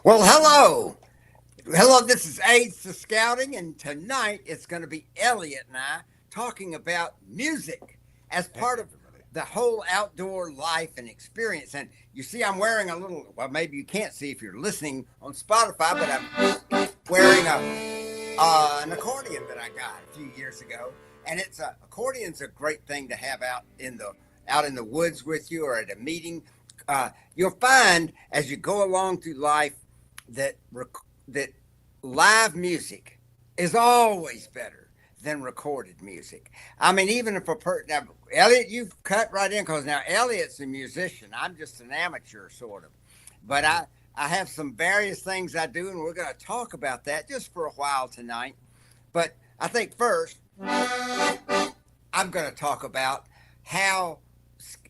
Well, hello. Hello, this is Aids to Scouting, and tonight it's going to be Elliott and I talking about music as Hey, part of everybody. the whole outdoor life and experience. And you see, I'm wearing a little, well, maybe you can't see if you're listening on Spotify, but I'm wearing an accordion that I got a few years ago. And accordion's a great thing to have out in the woods with you or at a meeting. You'll find as you go along through life that that live music is always better than recorded music. I mean, even if now, Elliot, you've cut right in because now Elliot's a musician. I'm just an amateur, sort of, but I have some various things I do, and we're going to talk about that just for a while tonight. But I think first I'm going to talk about how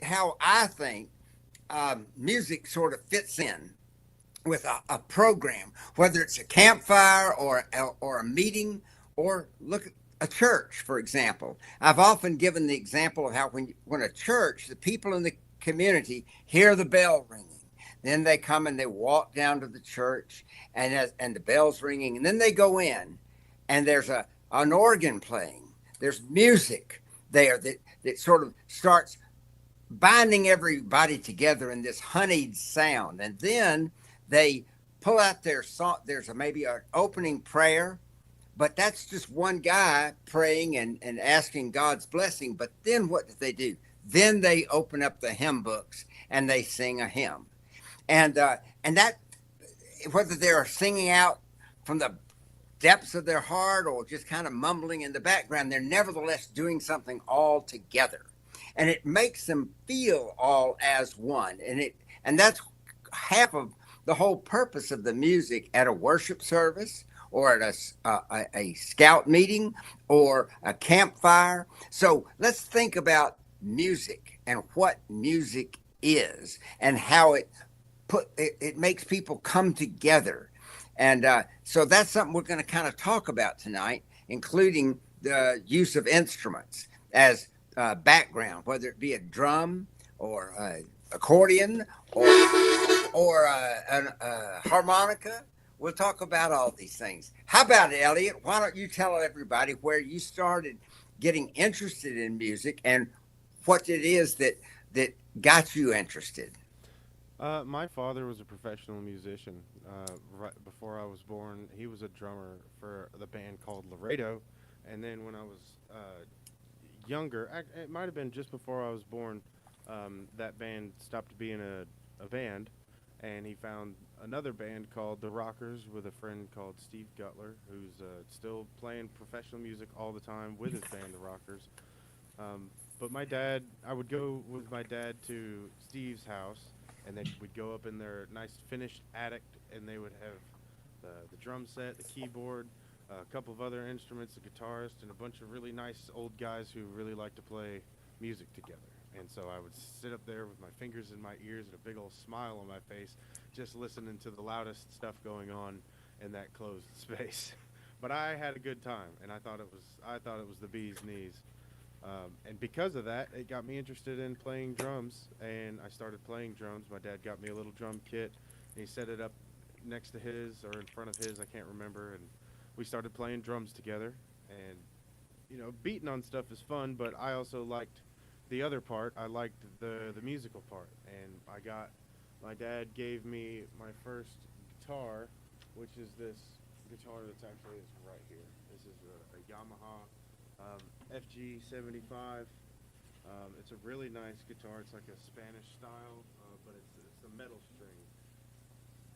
how I think music sort of fits in with a program, whether it's a campfire or a meeting, or look at a church, for example. I've often given the example of how when a church, the people in the community hear the bell ringing, then they come and they walk down to the church, and the bell's ringing, and then they go in, and there's an organ playing. There's music there that sort of starts binding everybody together in this honeyed sound. And then they pull out their song. Maybe an opening prayer, but that's just one guy praying and asking God's blessing. But then what do they do? Then they open up the hymn books and they sing a hymn. And that, whether they're singing out from the depths of their heart or just kind of mumbling in the background, they're nevertheless doing something all together. And it makes them feel all as one. And that's half of the whole purpose of the music at a worship service or at a scout meeting or a campfire. So let's think about music and what music is and how it makes people come together. And so that's something we're going to kind of talk about tonight, including the use of instruments as background, whether it be a drum or accordion or a harmonica. We'll talk about all these things. How about it, Elliot? Why don't you tell everybody where you started getting interested in music and what it is that got you interested? My father was a professional musician. Right before I was born, he was a drummer for the band called Laredo. And then when I was younger, it might have been just before I was born, that band stopped being a band, and he found another band called The Rockers with a friend called Steve Gutler, who's still playing professional music all the time with his band, The Rockers. But my dad, I would go with my dad to Steve's house, and then we'd go up in their nice finished attic, and they would have the drum set, the keyboard, a couple of other instruments, a guitarist, and a bunch of really nice old guys who really like to play music together. And so I would sit up there with my fingers in my ears and a big old smile on my face, just listening to the loudest stuff going on in that closed space. But I had a good time, and I thought it was the bee's knees. And because of that, it got me interested in playing drums, and I started playing drums. My dad got me a little drum kit, and he set it up next to his or in front of his, I can't remember, and we started playing drums together. And beating on stuff is fun, but I also liked the other part. I liked the musical part, and my dad gave me my first guitar, which is this guitar that's actually is right here. This is a Yamaha FG 75. It's a really nice guitar. It's like a Spanish style, but it's a metal string,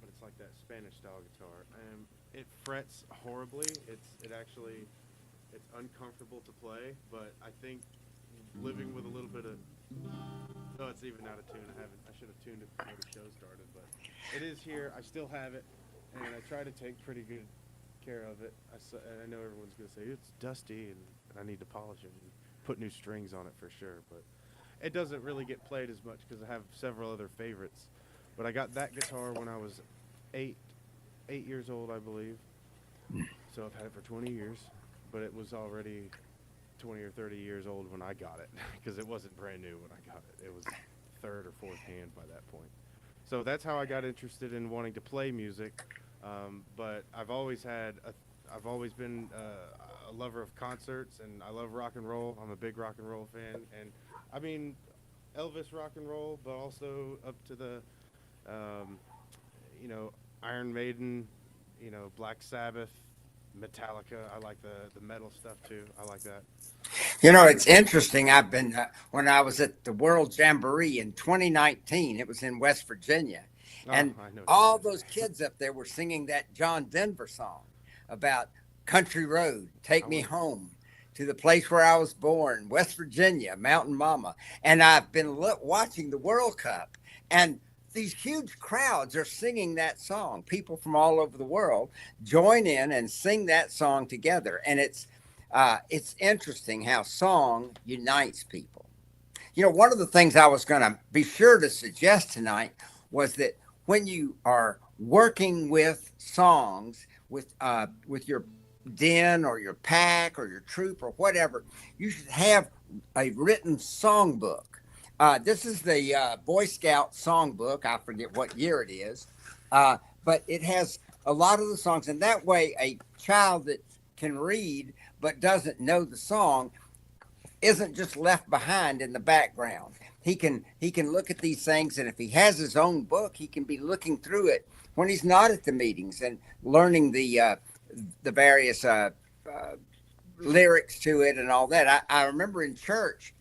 but it's like that Spanish style guitar. And it frets horribly. It's uncomfortable to play, but I think living with a little bit of oh, it's even out of tune. I should have tuned it before the show started, but it is here. I still have it, and I try to take pretty good care of it. And I know everyone's gonna say it's dusty, and I need to polish it and put new strings on it for sure. But it doesn't really get played as much because I have several other favorites. But I got that guitar when I was eight, 8 years old, I believe. So I've had it for 20 years, but it was already 20 or 30 years old when I got it because it wasn't brand new when I got it. It was third or fourth hand by that point. So that's how I got interested in wanting to play music. But I've always been a lover of concerts, and I love rock and roll. I'm a big rock and roll fan, and I mean Elvis rock and roll, but also up to the um, you know, Iron Maiden, Black Sabbath, Metallica. I like the metal stuff too. I like that. It's interesting. I've been when I was at the World Jamboree in 2019. It was in West Virginia, Oh, and I know what that all is. those kids up there were singing that John Denver song about country road, I take me went. home to the place where I was born, West Virginia, Mountain Mama. And I've been watching the World Cup, and these huge crowds are singing that song. People from all over the world join in and sing that song together, and it's interesting how song unites people. One of the things I was going to be sure to suggest tonight was that when you are working with songs with your den or your pack or your troop or whatever, you should have a written songbook. This is the Boy Scout songbook. I forget what year it is, but it has a lot of the songs, and that way a child that can read but doesn't know the song isn't just left behind in the background. He can look at these things, and if he has his own book, he can be looking through it when he's not at the meetings and learning the various uh, lyrics to it and all that. I remember in church,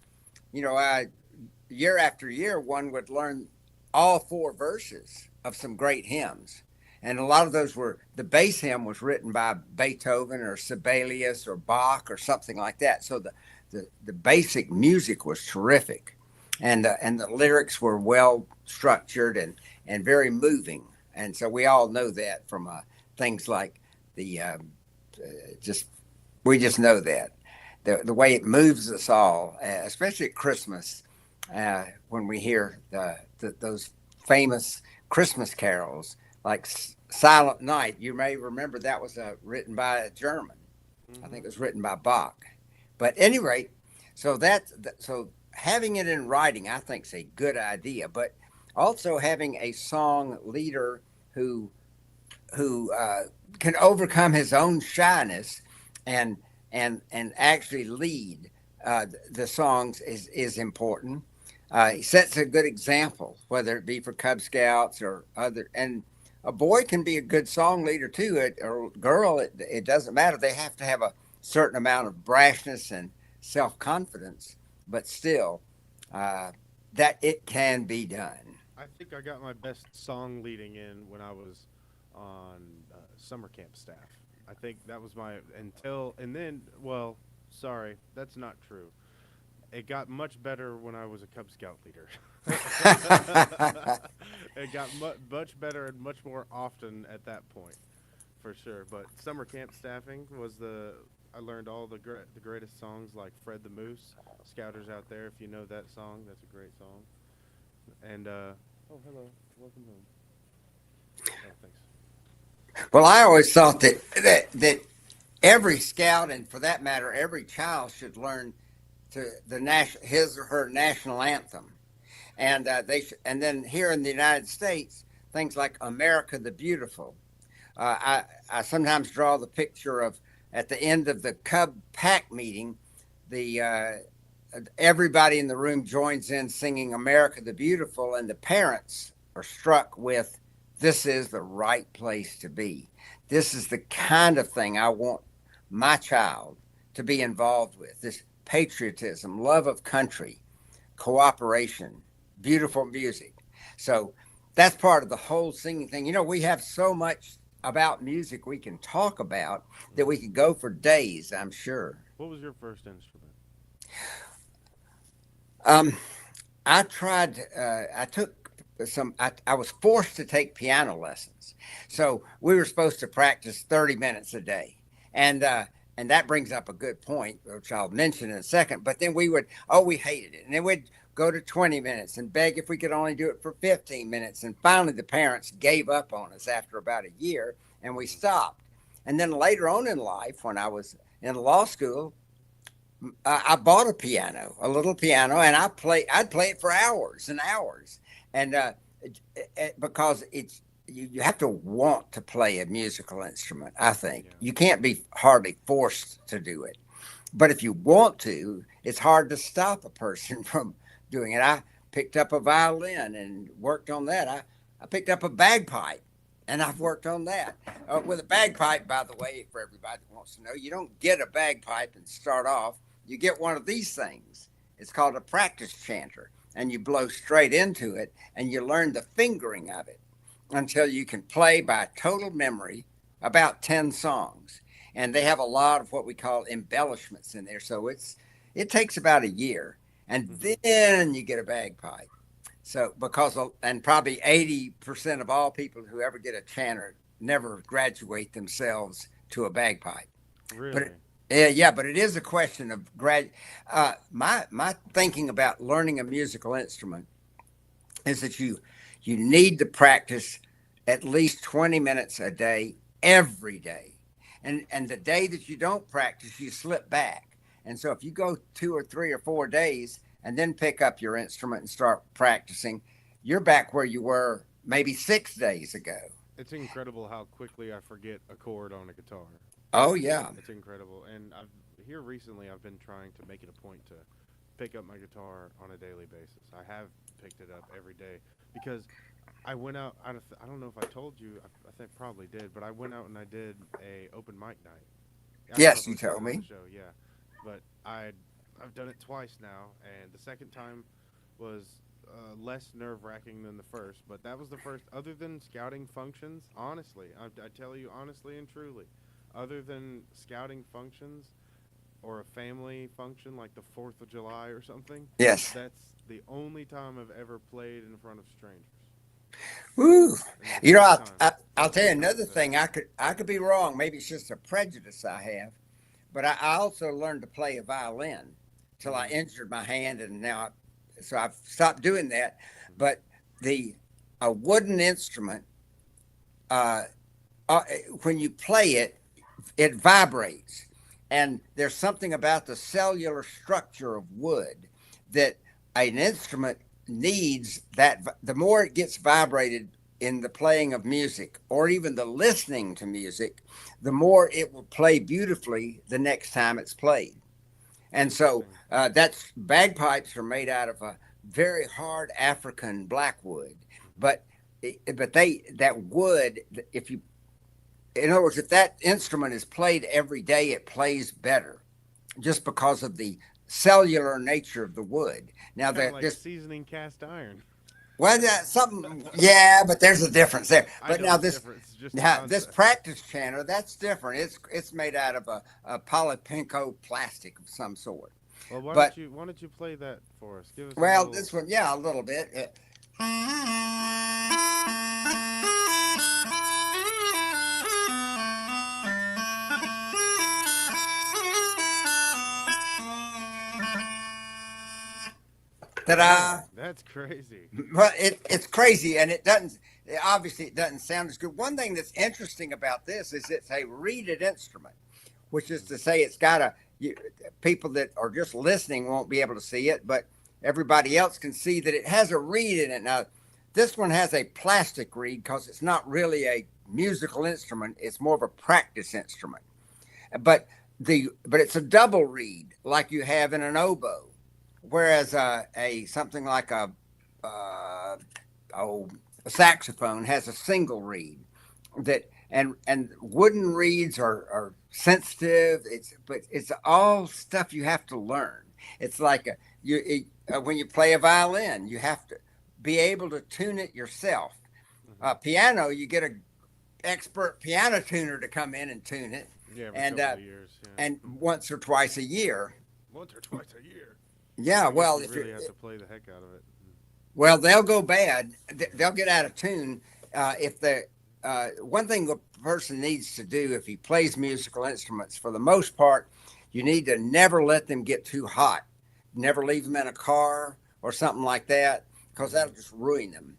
year after year, one would learn all four verses of some great hymns. And a lot of those were the bass hymn was written by Beethoven or Sibelius or Bach or something like that. So the basic music was terrific, and the lyrics were well structured and very moving. And so we all know that from things like the just we just know that the way it moves us all, especially at Christmas, when we hear those famous Christmas carols like Silent Night. You may remember that was written by a German. I Hmm. think it was written by Bach. But at any rate, so having it in writing, I think, is a good idea. But also having a song leader who who can overcome his own shyness and and actually lead the songs is important. He sets a good example, whether it be for Cub Scouts or other. And a boy can be a good song leader too, or girl. It doesn't matter. They have to have a certain amount of brashness and self confidence, but still, uh, that it can be done. I think I got my best song leading in when I was on summer camp staff. I think that was my until and then. Well, sorry, that's not true. It got much better when I was a Cub Scout leader. It got much better and much more often at that point, for sure. But summer camp staffing was the I learned all the greatest songs like Fred the Moose, Scouters out there. If you know that song, that's a great song. And oh hello, welcome home. Oh thanks. Well, I always thought that every scout, and for that matter, every child should learn his or her national anthem, and and then here in the United States, things like "America the Beautiful." I sometimes draw the picture of at the end of the Cub Pack meeting, the everybody in the room joins in singing "America the Beautiful," and the parents are struck with, "This is the right place to be. This is the kind of thing I want my child to be involved with. This patriotism, love of country, cooperation, beautiful music." So that's part of the whole singing thing. We have so much about music we can talk about that Hmm. we could go for days, I'm sure. What was your first instrument? Um, I took I was forced to take piano lessons. So we were supposed to practice 30 minutes a day. And, uh, and that brings up a good point, which I'll mention in a second. But then we hated it. And then we'd go to 20 minutes and beg if we could only do it for 15 minutes. And finally, the parents gave up on us after about a year and we Hmm. stopped. And then later on in life, when I was in law school, I bought a piano, a little piano, and I'd play it for hours and hours. And because you have to want to play a musical instrument. I think Yeah. you can't be hardly forced to do it. But if you want to, it's hard to stop a person from doing it. I picked up a violin and worked on that. I picked up a bagpipe and I've worked on that. With a bagpipe, by the way, for everybody that wants to know, you don't get a bagpipe and start off. You get one of these things. It's called a practice chanter, and you blow straight into it and you learn the fingering of it until you can play by total memory about 10 songs. And they have a lot of what we call embellishments in there. So it takes about a year. And Hmm. then you get a bagpipe. So because and probably 80% of all people who ever get a chanter never graduate themselves to a bagpipe. But Really? yeah, but it is a question of my thinking about learning a musical instrument is that you need to practice at least 20 minutes a day every day. And the day that you don't practice, you slip back. And so if you go 2 or 3 or 4 days and then pick up your instrument and start practicing, you're back where you were maybe 6 days ago. It's incredible how quickly I forget a chord on a guitar. Oh yeah. It's incredible. And I've here recently I've been trying to make it a point to pick up my guitar on a daily basis. I have picked it up every day because I went out. I don't know if I told you. I think I probably did, but I went out and I did a open mic night. I don't know Yes, if I you told told you on the me. show. Yeah, but I've done it twice now, and the second time was less nerve wracking than the first. But that was the first. Other than scouting functions, honestly, I tell you honestly and truly, other than scouting functions or a family function like the 4th of July or something, Yes. that's the only time I've ever played in front of strangers, Woo. and the You know, first time, I'll tell you first time another was it. thing. I could be wrong. Maybe it's just a prejudice I have. But I also learned to play a violin till I Hmm. injured my hand, and so I've stopped doing that. Hmm. But the a wooden instrument, uh, uh, when you play it, it vibrates, and there's something about the cellular structure of wood that an instrument needs. That the more it gets vibrated in the playing of music or even the listening to music, the more it will play beautifully the next time it's played. And so Interesting. that's bagpipes are made out of a very hard African blackwood, Hmm. but they that wood, if you, in other words, if that instrument is played every day, it plays better just because of the cellular nature of the wood. Now, Kind of like this, seasoning cast iron. well, something, yeah, but there's a difference there. I But know now it's this, different. It's just a now this concept. practice chanter, that's different. It's made out of a polypinco plastic of some sort. Well, But why don't you play that for us? Give us a well, little. this one, yeah, a little bit. Ta-da! Man, that's crazy. Well, it's crazy, and it doesn't. Obviously, it doesn't sound as good. One thing that's interesting about this is it's a reeded instrument, which is Hmm. to say it's got a. People that are just listening won't be able to see it, but everybody else can see that it has a reed in it. Now, this one has a plastic reed because it's not really a musical instrument; it's more of a practice instrument. But it's a double reed like you have in an oboe, whereas a something like uh, oh, a saxophone has a single reed. And wooden reeds are sensitive. It's all stuff you have to learn. It's like when you play a violin, you have to be able to tune it yourself. Hmm. Piano, you get a expert piano tuner to come in and tune it, Yeah, every and couple of years. once or twice a year. Once or twice a year. Yeah, I guess well, you if you're really have to play the heck out of it. well, they'll go bad. Hmm. They'll get out of tune if the one thing a person needs to do if he plays musical instruments, for the most part, you need to never let them get too hot. Never leave them in a car or something like that because Hmm. that'll just ruin them.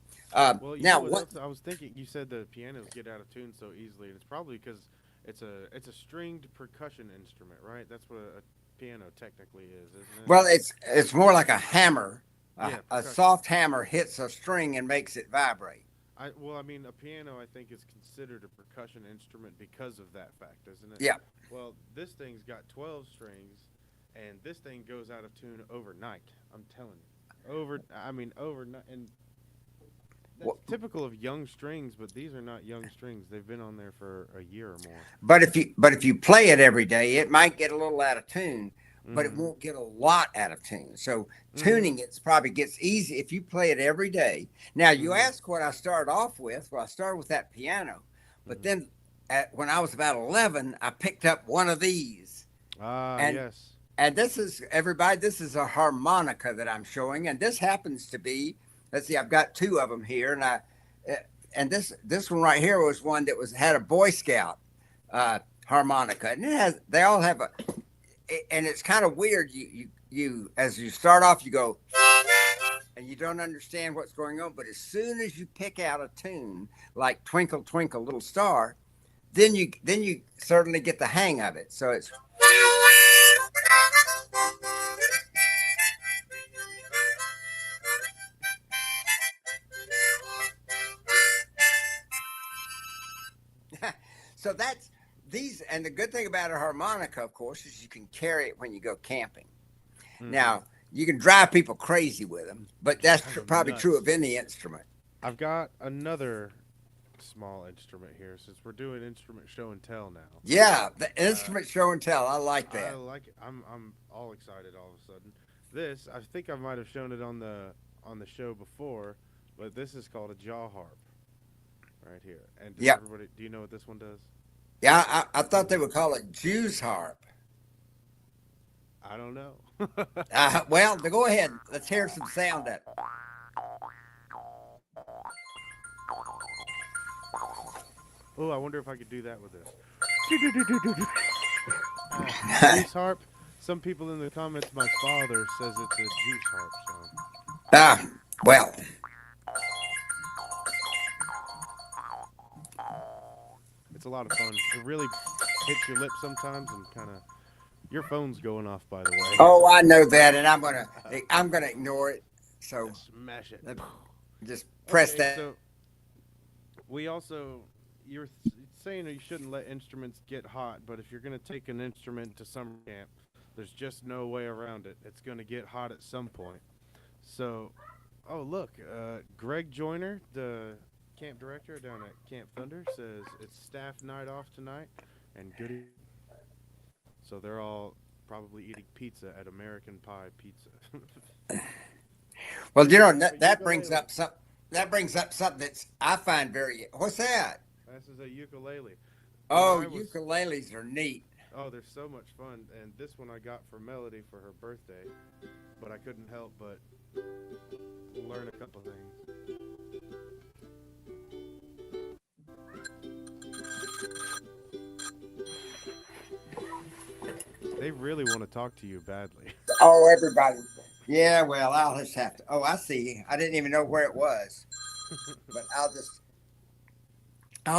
Well, you know Now, what what? else I was thinking? You said the pianos get out of tune so easily, and it's probably because it's a stringed percussion instrument, right? That's what a piano technically is, isn't it? Well, it's more like a hammer. Yeah, A percussion. soft hammer hits a string and makes it vibrate. I mean, a piano I think is considered a percussion instrument because of that fact, isn't it? Yeah. Well, this thing's got 12 strings, and this thing goes out of tune overnight. I'm telling you, I mean, overnight, and that's Wh- typical of young strings. But these are not young strings; they've been on there for a year or more. But if you play it every day, it might get a little out of tune, but it Mm-hmm. won't get a lot out of tune. So Mm-hmm. tuning it's probably gets easy if you play it every day. Now you Mm-hmm. ask what I started off with. Well, I started with that piano, but Mm-hmm. then when I was about 11, I picked up one of these, Ah, and yes. and this is everybody. This is a harmonica that I'm showing, and this happens to be. Let's see, I've got two of them here, uh, and this one right here was one that was had a Boy Scout harmonica, and it has. They all have a, and it's kind of weird. You as you start off, you go, and you don't understand what's going on, but as soon as you pick out a tune like Twinkle Twinkle Little Star, then you certainly get the hang of it. So it's so that's these, and the good thing about a harmonica, of course, is you can carry it when you go camping. Mm-hmm. Now, you can drive people crazy with them, but that's Drive them probably true nuts. of any instrument. I've got another small instrument here since we're doing instrument show and tell now. Yeah, the Uh, instrument show and tell. I like I that. like it. I'm all excited all of a sudden. This I think I might have shown it on the show before, but this is called a jaw harp right here. And does Yeah, everybody do you know what this one does? yeah. I thought they would call it Jew's harp. I don't know. Well, go ahead. Let's hear some sound at Oh, I wonder if I could do that with this. it. Juice harp. Some people in the comments, my father says it's a juice harp. So ah, well, it's a lot of fun. It really hits your lips sometimes and kind of. Your phone's going off, by the way. oh, I know that, and I'm gonna ignore it. So Smash it. let- just press Okay, that. so we also you're saying that you shouldn't let instruments get hot, but if you're going to take an instrument to summer camp, there's just no way around it. It's going to get hot at some point. So, oh look, Greg Joyner, the camp director down at Camp Thunder, says it's staff night off tonight, and good evening. So they're all probably eating pizza at American Pie Pizza. Well, He's picking up that, a that brings ukulele. up some. That brings up something that's I find very. What's that? This is a ukulele. When Oh, I was ukuleles are neat. Oh, they're so much fun. And this one I got for Melody for her birthday, but I couldn't help but learn a couple things. They really want to talk to you badly. Oh, everybody. Yeah, well, I'll just have to. Oh, I see. I didn't even know where it was, but I'll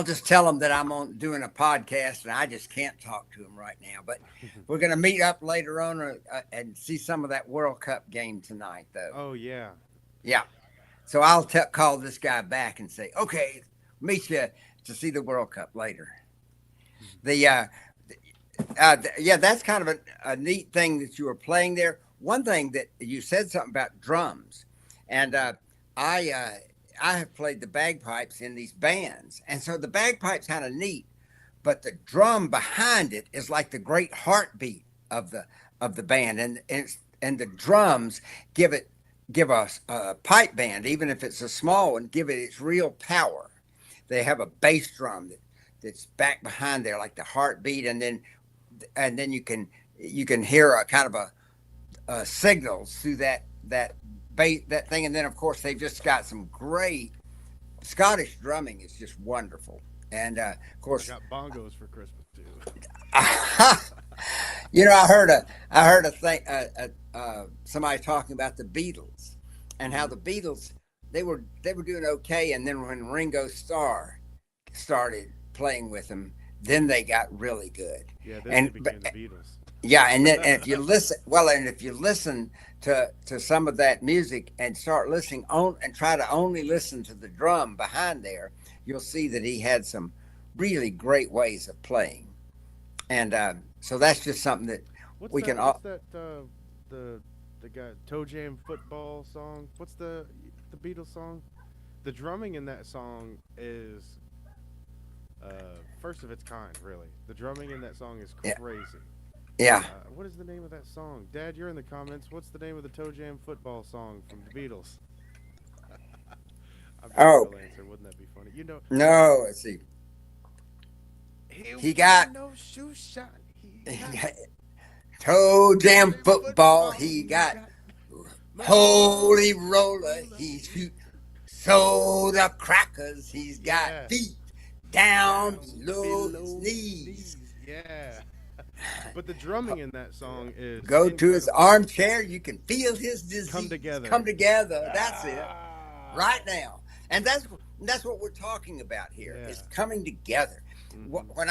just tell them that I'm on doing a podcast and I just can't talk to them right now. But we're gonna meet up later on and see some of that World Cup game tonight, though. Oh yeah. Yeah. So call this guy back and say, okay, meet you to see the World Cup later. The yeah, that's kind of a neat thing that you were playing there. One thing that you said something about drums, and I uh, I have played the bagpipes in these bands, and so the bagpipes kind of neat, but the drum behind it is like the great heartbeat of the band, and the drums give it give us a pipe band, even if it's a small one, give it its real power. They have a bass drum that's back behind there, like the heartbeat, and then you can hear a kind of signals through that thing, and then of course they've just got some great Scottish drumming is just wonderful, and of I course, got bongos for Christmas too. I heard a thing somebody talking about the Beatles and how Hmm. the Beatles they were doing okay, and then when Ringo Starr started playing with them, then they got really good, Yeah, then they and became the Beatles. Yeah, and then and if you listen, well, and if you listen to some of that music and start listening on and try to only listen to the drum behind there, you'll see that he had some really great ways of playing. And so that's just something that What's we can that? What's all. that? The the guy Toe Jam football song. What's the Beatles song? The drumming in that song is first of its kind. Really, the drumming in that song is Yeah, crazy. yeah. What is the name of that song? Dad, you're in the comments. What's the name of the Toe Jam football song from the Beatles? I'm sure Oh he'll answer. Wouldn't that be funny? You know, no, let's see. he He wear got, no shoe shine. He he got got toe toe jam jam football. football. He He got got holy holy roller. roller. He He shoot soda crackers. He's got yeah feet down down below his below his knees. knees. Yeah. But the drumming in that song is Go to his incredible. armchair. You can feel his Come disease come together. together. That's it. Ah. Right now, and that's what we're talking about here. Yeah. Is coming together. Mhm. When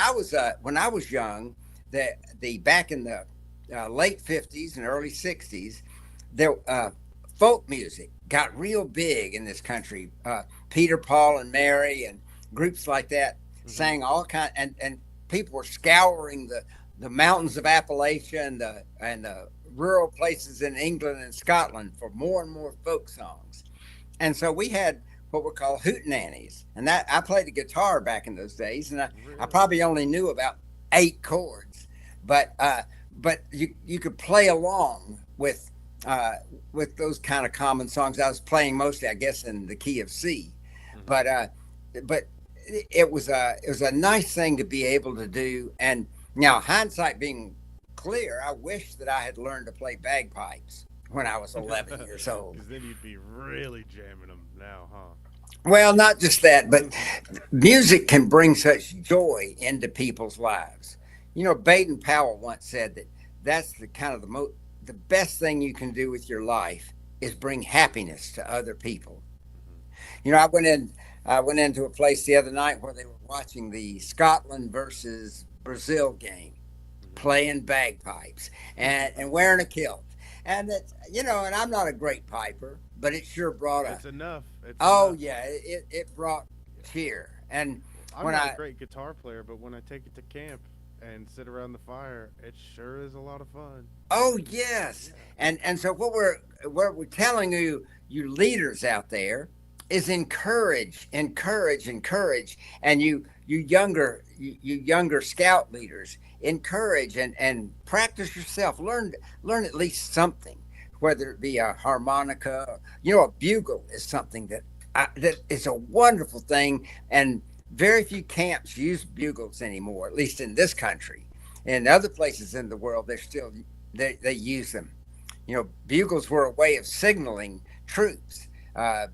I was young, the back in the late 50s and early 60s, there folk music got real big in this country. Peter, Paul, and Mary, and groups like that Mhm. sang all kind, and people were scouring the mountains of Appalachia and the rural places in England and Scotland for more and more folk songs. And so we had what were called hootenannies, and that I played the guitar back in those days, and I Really? probably only knew about 8 chords, but you could play along uh, with those kind of common songs. I was playing mostly, I guess, in the key of C, Mhm. but but it was a nice thing to be able to do. And now hindsight being clear, I wish that I had learned to play bagpipes when I was 11 years old. Because then you'd be really jamming them now, huh? Well, not just that, but music can bring such joy into people's lives. You know, Baden Powell once said that that's the kind of the best thing you can do with your life is bring happiness to other people. Mhm. You know, I went into a place the other night where they were watching the Scotland versus Brazil game, playing bagpipes Mhm. and wearing a kilt. And that, you know, and I'm not a great piper, but it sure brought a, It's enough. It's oh enough. yeah, it brought Yeah. cheer. And I'm when not a I, great guitar player, but when I take it to camp and sit around the fire, it sure is a lot of fun. oh yes, Yeah. and so what we're telling you, you leaders out there, is encourage, encourage, encourage, and you younger scout leaders, encourage and practice yourself. Learn at least something, whether it be a harmonica. You know, a bugle is something that is a wonderful thing, and very few camps use bugles anymore, at least in this country. In other places in the world, they use them. You know, bugles were a way of signaling troops uh,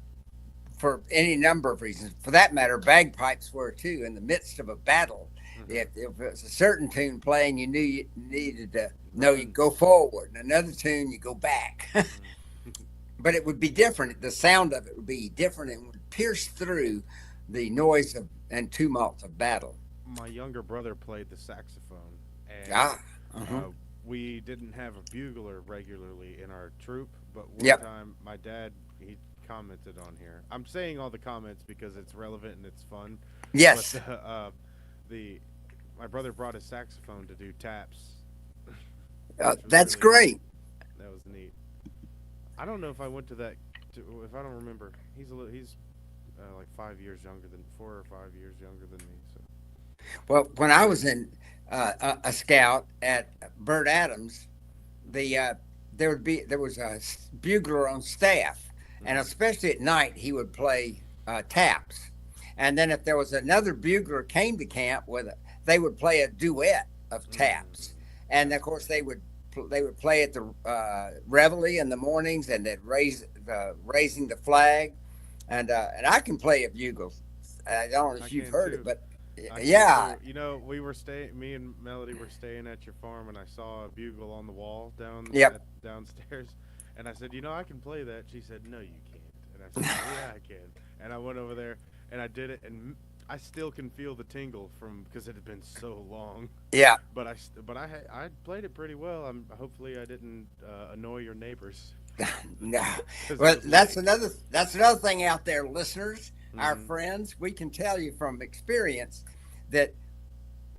for any number of reasons. For that matter, bagpipes were too. In the midst of a battle, Mhm. if it was a certain tune playing, you knew you needed to know you Run. go forward, and another tune you go back. Mhm. But it would be different. The sound of it would be different and would pierce through the noise of and tumult of battle. My younger brother played the saxophone, and Ah, uh-huh. uh, we didn't have a bugler regularly in our troop. But one Yep. time, my dad he commented on here. I'm saying all the comments because it's relevant and it's fun. But Yes. the my brother brought his saxophone to do taps, which was That's really great. that was neat. I don't know if I went to that. If I don't remember, he's like 5 years younger than 4 or 5 years younger than me. So. Well, when I was in a scout at Burt Adams, the there was a bugler on staff, and Mhm. especially at night he would play taps. And then if there was another bugler came to camp with it, they would play a duet of taps. Mm, And of gotcha. course they would play at the reveille in the mornings, and they'd raising the flag. And I can play a bugle. I don't know I if you've can heard it, too. but I can yeah, too. You know, we were staying. Me and Melody were staying at your farm, and I saw a bugle on the wall yep. downstairs. And I said, I can play that. She said, no, you can't. And I said, yeah, I can. And I went over there and I did it. And I still can feel the tingle from because it had been so long. Yeah. I played it pretty well. Hopefully I didn't annoy your neighbors No. because it Well, was late. that's another thing out there, listeners, our Hmm. friends. We can tell you from experience that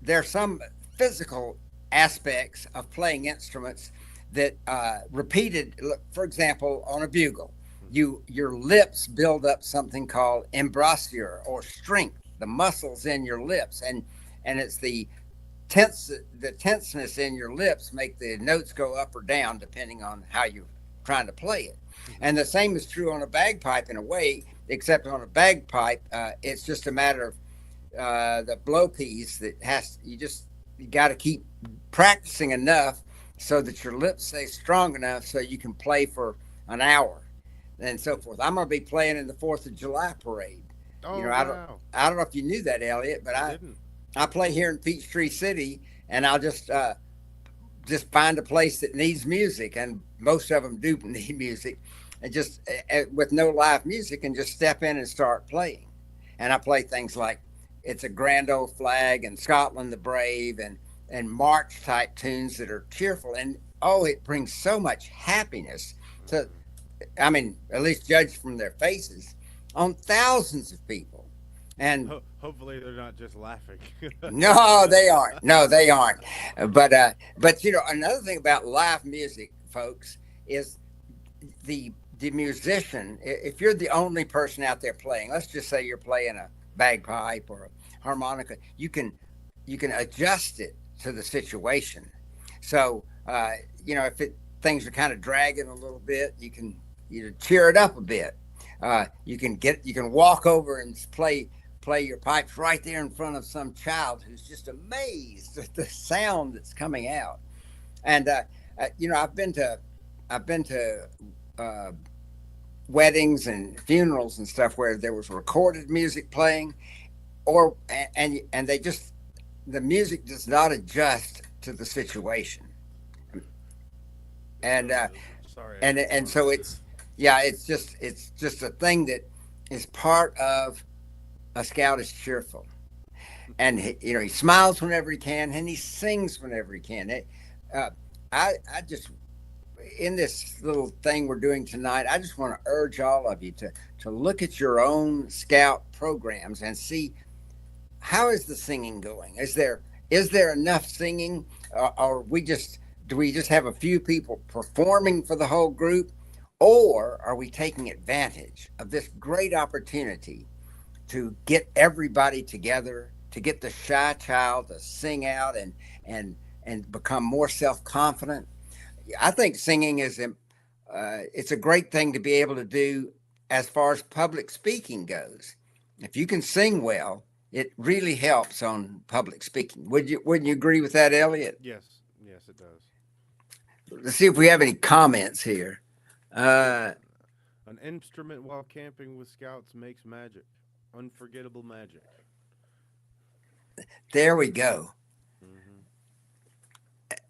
there's some physical aspects of playing instruments that repeated. For example, on a bugle, your lips build up something called embrasure or strength, the muscles in your lips, and it's tense the tenseness in your lips make the notes go up or down depending on how you're trying to play it. Hmm. And the same is true on a bagpipe in a way, except on a bagpipe, it's just a matter of the blow piece that has you got to keep practicing enough so that your lips stay strong enough so you can play for an hour and so forth. I'm going to be playing in the Fourth of July parade. You Oh know, wow! I don't know if you knew that, Elliot, but I didn't. I play here in Peachtree City, and I'll just find a place that needs music, and most of them do need music, and just with no live music, and just step in and start playing. And I play things like "It's a Grand Old Flag" and "Scotland the Brave" and march type tunes that are cheerful, and oh, it brings so much happiness to. Hmm. I mean, at least judged from their faces, on thousands of people, and Hopefully they're not just laughing. no, they aren't. No, they aren't. But another thing about live music, folks, is the musician. If you're the only person out there playing, let's just say you're playing a bagpipe or a harmonica, you can adjust it to the situation. So if things are kind of dragging a little bit, you cheer it up a bit. You can walk over and play your pipes right there in front of some child who's just amazed at the sound that's coming out. And I've been to uh, weddings and funerals and stuff where there was recorded music playing, or and they just the music does not adjust to the situation, and uh, Sorry, I and interrupted. so it's just a thing that is part of a scout is cheerful, and he smiles whenever he can, and he sings whenever he can. Uh, I just in this little thing we're doing tonight, I just want to urge all of you to look at your own scout programs and see how is the singing going. Is there enough singing, or we just do we just have a few people performing for the whole group, or are we taking advantage of this great opportunity to get everybody together, to get the shy child to sing out and and become more self confident. I think singing it's a great thing to be able to do as far as public speaking goes. If you can sing well, it really helps on public speaking. Wouldn't you agree with that, Elliot? Yes, yes, it does. Let's see if we have any comments here. An, Uh, an instrument while camping with scouts makes magic, unforgettable magic. there we go. Hmm.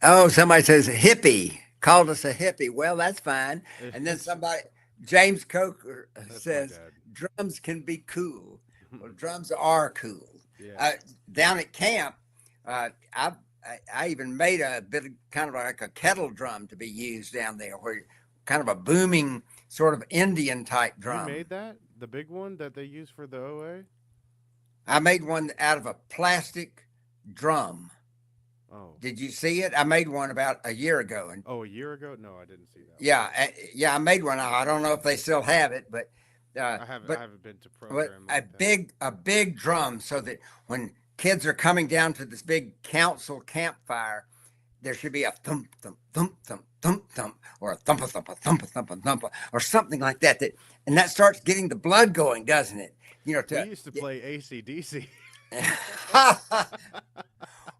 Oh, somebody says hippie, called us a hippie. Well, that's fine. And then James Coker That's my says dad. drums can be cool. Well, drums are cool. Yeah. Uh, Down at camp, I even made a bit of kind of like a kettle drum to be used down there, where kind of a booming sort of Indian type You drum. made that? The big one that they use for the OA? I made one out of a plastic drum. Oh. Did you see it? I made one about a year ago, and Oh, a year ago? No, I didn't see that one. yeah, I made one. I don't know if they still have it, uh, I but haven't been to but program a like that. big drum, so that when kids are coming down to this big council campfire, there should be a thump thump thump thump thump thump, or a thump a thump a thump a thump a thump, or something like that. And that starts getting the blood going, doesn't it? You know, We to used to play AC/DC.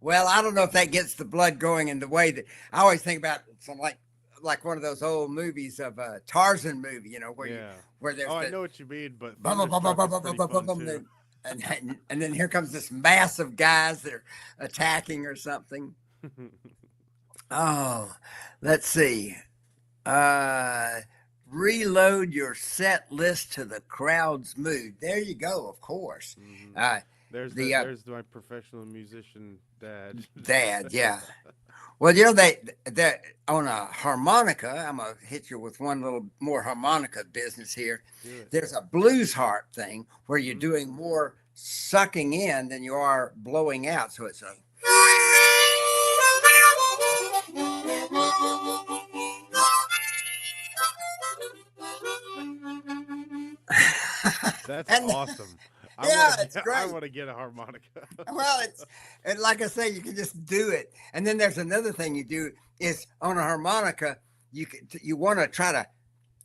well, I don't know if that gets the blood going in the way that I always think about some like one of those old movies of a Tarzan movie, Yeah. where Oh, there's I the know what you mean, but bum, bum, bum, bum, Thunderstruck bum, is bum, bum, pretty bum, bum, fun bum, too. and then here comes this mass of guys that are attacking or something. Oh, let's see. Uh, Reload your set list to the crowd's mood. There you go. Of course. Hmm. Uh, the there's my professional musician dad. dad. Yeah. Well, you know that on a harmonica, I'm gonna hit you with one little more harmonica business here. Do it. There's a blues harp thing where you're Hmm. doing more sucking in than you are blowing out. So it's a That's and awesome. I want yeah, to it's get I great. want to get a harmonica. Well, it's and like I say, you can just do it. And then there's another thing you do is on a harmonica, you want to try to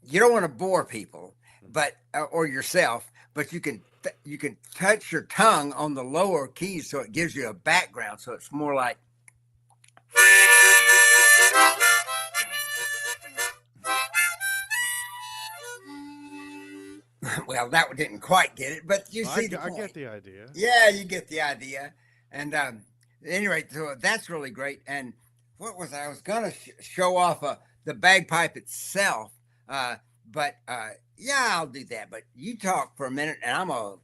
you don't want to bore people, Mhm. but or yourself, but you can touch your tongue on the lower keys so it gives you a background, so it's more like well, that didn't quite get it, but you see the I get point. the idea. Yeah, you get the idea. And anyway, so that's really great. And what was I was gonna show off the bagpipe itself, uh, but yeah, I'll do that. But you talk for a minute, and I'm gonna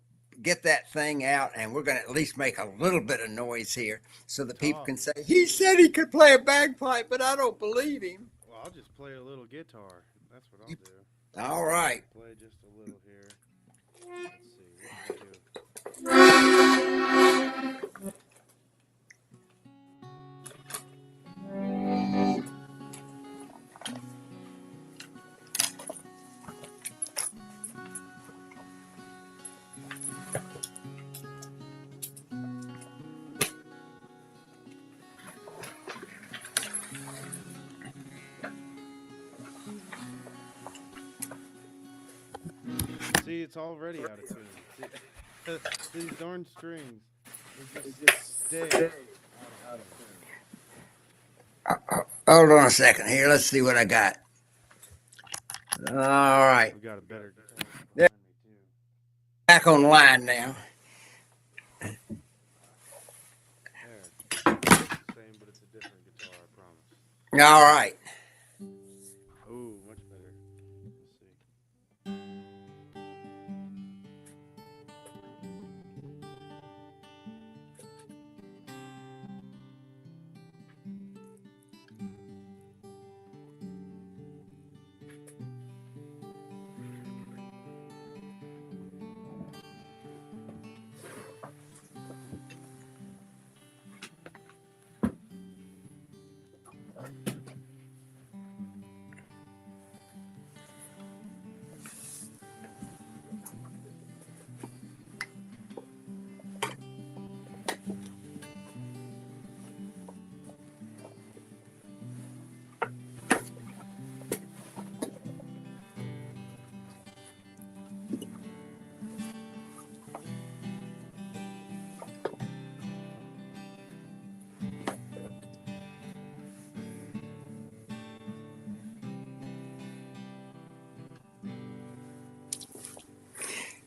get that thing out, and we're gonna at least make a little bit of noise here, so that people Talk. can say he said he could play a bagpipe, but I don't believe him. Well, I'll just play a little guitar. That's what I'll You, do. all right. Play just a little here. Let's see. What can I do? See, it's already out of tune. See, these darn strings, they just stay out of tune. Hold on a second here. Let's see what I got. All right. We got a better guitar They're behind me too. back online now. There. It's the same, but it's a different guitar. I promise. All right. Oh, much better. Let's see.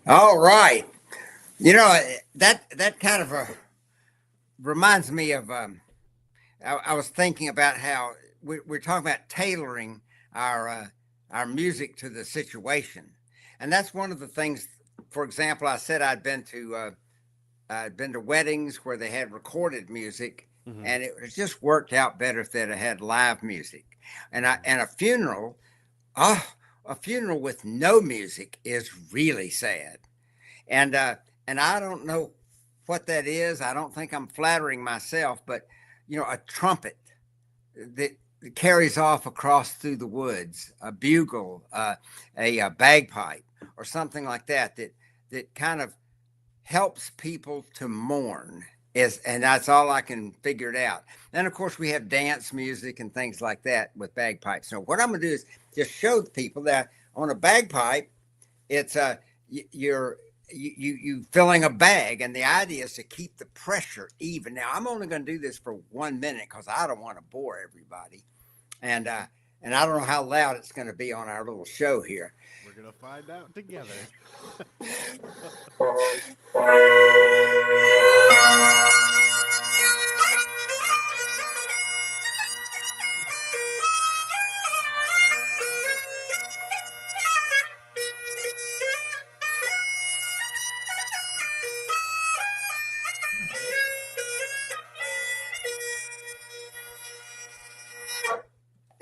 All right. You know that kind of reminds me of. I was thinking about how we're talking about tailoring our uh, our music to the situation, and that's one of the things. For example, I said I'd been to weddings where they had recorded music, Hmm. and it just worked out better if they'd have had live music. And a funeral, oh, a funeral with no music is really sad. And and I don't know what that is. I don't think I'm flattering myself, but you know, a trumpet that carries off across through the woods, a bugle, a bagpipe, or something like that that kind of helps people to mourn. Is and that's all I can figure it out. And of course, we have dance music and things like that with bagpipes. So what I'm going to do is just show the people that on a bagpipe it's you're you filling a bag, and the idea is to keep the pressure even. Now I'm only going to do this for 1 minute because I don't want to bore everybody, and uh, and I don't know how loud it's going to be on our little show here. We're gonna find out together.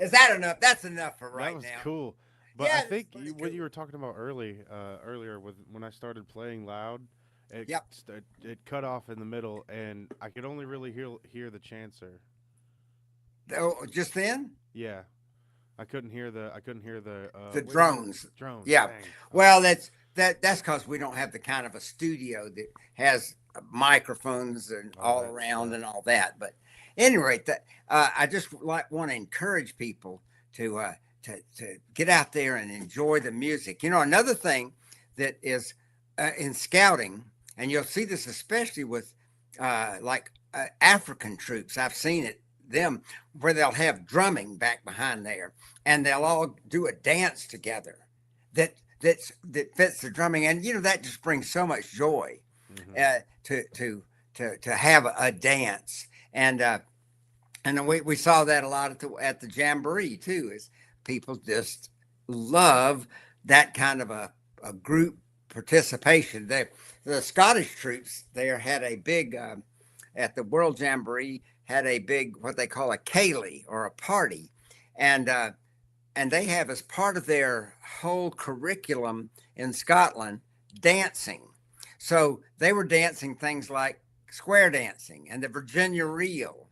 Is that enough? That's enough for That right was now. cool. But I Yeah, that's think pretty what you cool. were talking about earlier with when I started playing loud, Yep. it cut off in the middle, and I could only really hear the chancer. Oh, just then? Yeah, I couldn't hear the The what is it? drones. Drones. Yeah. Dang. Well, that's because we don't have the kind of a studio that has microphones and All all that around stuff. and all that. But at any rate, that I just like want to encourage people to to get out there and enjoy the music. Another thing that is in scouting, and you'll see this especially with like African troops. I've seen it them where they'll have drumming back behind there, and they'll all do a dance together that fits the drumming, and that just brings so much joy Hmm. uh, to have a dance, and we saw that a lot at the jamboree too. Is people just love that kind of a group participation. The Scottish troops there had a big at the World Jamboree had a big what they call a ceilidh or a party, and uh, and they have as part of their whole curriculum in Scotland dancing. So they were dancing things like square dancing and the Virginia reel,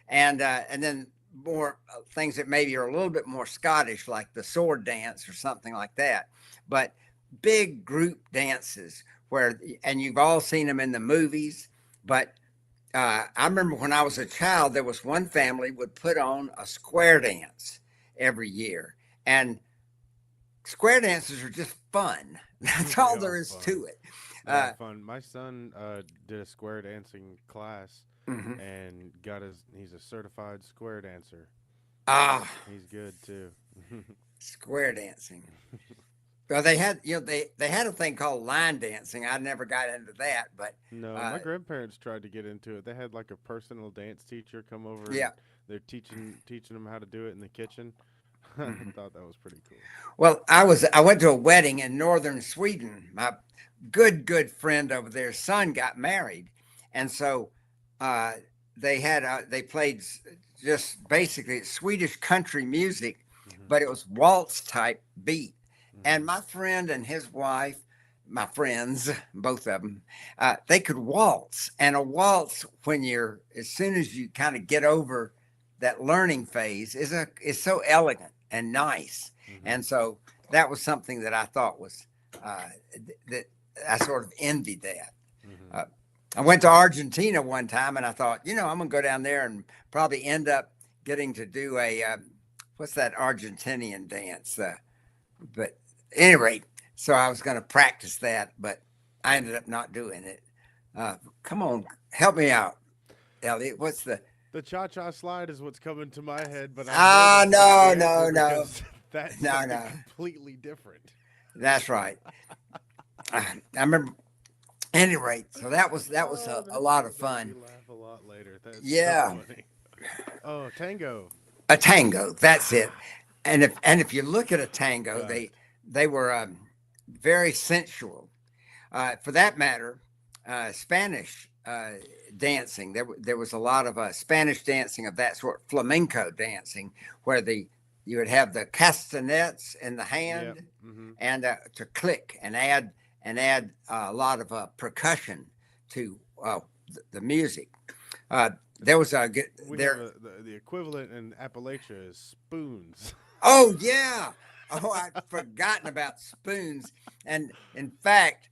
and then more things that maybe are a little bit more Scottish, like the sword dance or something like that. But big group dances where, and you've all seen them in the movies, but I remember when I was a child, there was one family would put on a square dance every year, and square dances are just fun. That's They all there are is fun. to it. They are Uh, fun. My son did a square dancing class mhm. and he's a certified square dancer. Ah, He's good too. square dancing. Well, they had they had a thing called line dancing. I never got into that, but No, uh, my grandparents tried to get into it. They had like a personal dance teacher come over yeah. and they're teaching them how to do it in the kitchen. I Mhm. thought that was pretty cool. Well, I went to a wedding in northern Sweden. My good friend over there's son got married, and so uh, they played just basically Swedish country music, Hmm. but it was waltz type beat. And Hmm. my friend and his wife, my friends, both of them, they could waltz. And a waltz, when you're as soon as you kind of get over that learning phase, is so elegant and nice. Hmm. And so that was something that I thought was uh, that I sort of envied that. Hmm. Uh, I went to Argentina one time, and I thought, I'm gonna go down there and probably end up getting to do a what's that Argentinian dance? But at any rate, so I was going to practice that, but I ended up not doing it. Come on, help me out, Elliot. What's the? The cha cha slide is what's coming to my head, but I know Ah, that's not no, the answer no, no, because that's no, something no. completely different. That's right. I remember. Any rate, so that was Oh, a that's lot gonna of make me fun. laugh a lot later. That's so Yeah, funny. Oh, tango. a tango. That's it. And if you look at a tango, Got they it. they were very sensual. For that matter, Spanish dancing. There was a lot of Spanish dancing of that sort, flamenco dancing, where you would have the castanets in the Yep. hand, Hmm. and to click and add a lot of percussion to the music. Uh, there was a We have there. the equivalent in Appalachia is spoons. Oh yeah. Oh, I'd forgotten about spoons. And in fact,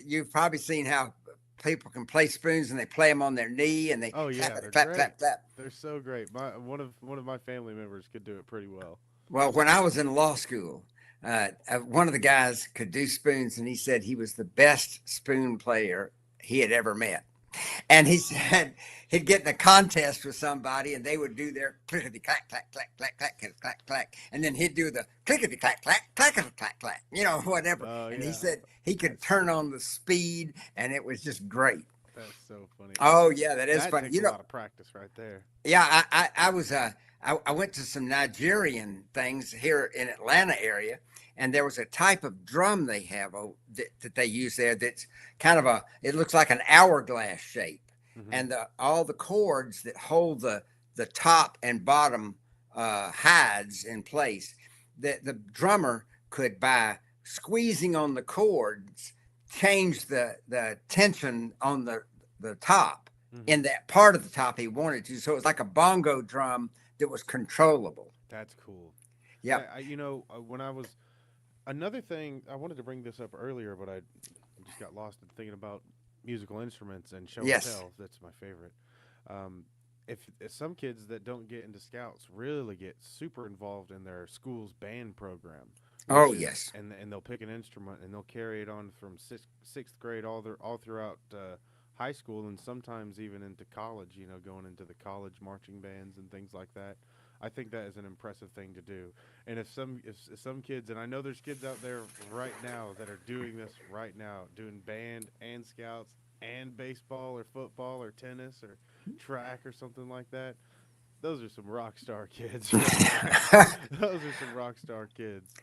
you've probably seen how people can play spoons and they play them on their knee and they Oh clap yeah, it, they're clap, great. clap, clap. They're so great. My one of my family members could do it pretty well. Well, when I was in law school, one of the guys could do spoons, and he said he was the best spoon player he had ever met. And he said he'd get in a contest with somebody and they would do their clickety clack, clack, clack, clack, clack, clack, clack, clack. And then he'd do the clickety clack, clack, clackety clack, clack, whatever. Oh And he yeah, said he could that's turn on the speed and it was just great. that's so funny. Oh, yeah, that is That funny. takes a lot of practice right there. Yeah, I was I went to some Nigerian things here in Atlanta area, and there was a type of drum they have that they use there that's kind of it looks like an hourglass shape, Hmm. and all the cords that hold the top and bottom hides in place, that the drummer could, by squeezing on the chords, change the tension on the top Hmm. in that part of the top he wanted to. So it was like a bongo drum that was controllable. That's cool. Yeah, Yep. when I was another thing, I wanted to bring this up earlier, but I just got lost in thinking about musical instruments and show and Yes. tell. That's my favorite. Um, if some kids that don't get into scouts really get super involved in their school's band program, which Oh, is yes. and they'll pick an instrument and they'll carry it on from sixth grade all throughout high school and sometimes even into college. Going into the college marching bands and things like that. I think that is an impressive thing to do. And if some kids, and I know there's kids out there right now that are doing this right now, doing band and scouts and baseball or football or tennis or track or something like that. Those are some rock star kids right there. Those are some rock star kids.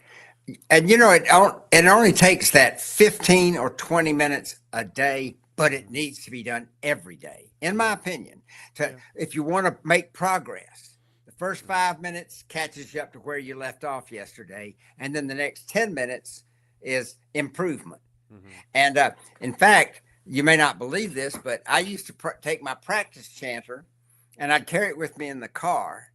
And it only takes that 15 or 20 minutes a day, but it Hmm. needs to be done every day, in my Yeah, opinion. To yeah. If you want to make progress, the first Hmm. 5 minutes catches you up to where you left off yesterday, and then the next 10 minutes is improvement. Hmm. And in fact, you may not believe this, but I used to take my practice chanter and I'd carry it with me in the car.